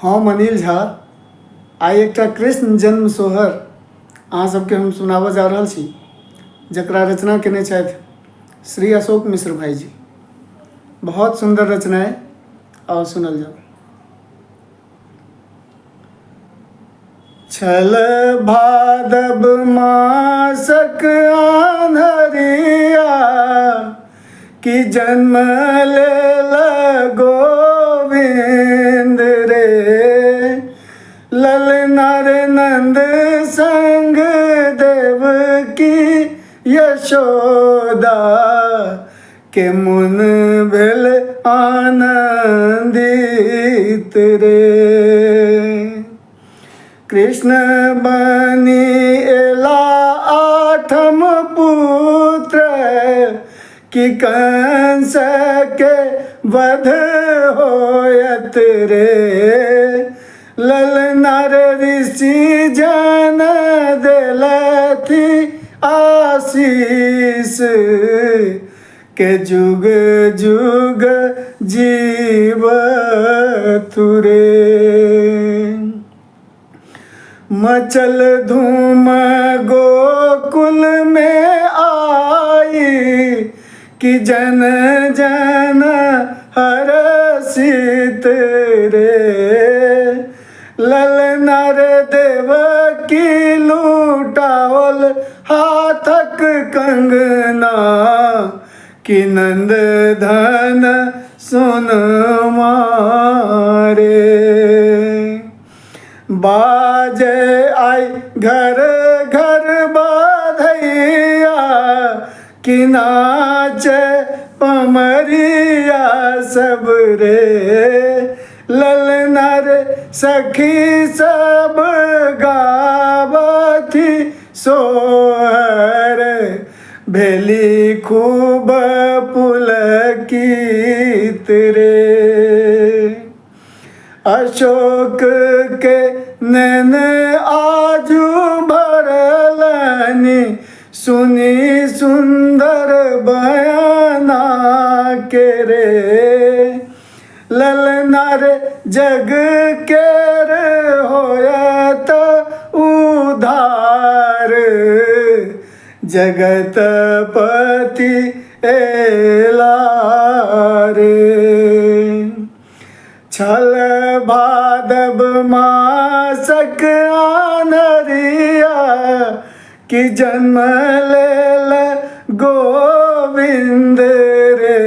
हम अनिल झा आइ एकटा कृष्ण जन्म सोहर अहाँ सबके हम सुनाबऽ जा रहल छी, जकरा रचना केने छथि श्री अशोक मिश्र भाईजी। बहुत सुंदर रचना है, आओ सुनल जाओ। छल भादव मासक आंधरिया कि जन्म लेल गोविंद रे, ललनार नंद संग देवकी यशोदा के मुन भेल आनंदित रे। कृष्ण बनी एला आठम पुत्र कि कंस के वध होयत रे, ललनार ऋषि जन देलथि आशीष के जुग जुग जीवतु रे। मचल धूम गोकुल में आई कि जन जन हर्षित रे, ललनार देवकी लूटावल हाथक कंगना कि नंद धन सुन मारे। बाजे आई घर घर बधैया कि नाचे पमरिया सब रे, ललनार सखी सब गावथि सोहर भेली खूब पुलकित रे। अशोक के नैन आजू भरलनि सुनी सुंदर बयाना के रे, ललनार जग केर होयत उधार जगतपति एला रे। छल भादव मासक आनरिया कि जन्म लेल गोविंद रे,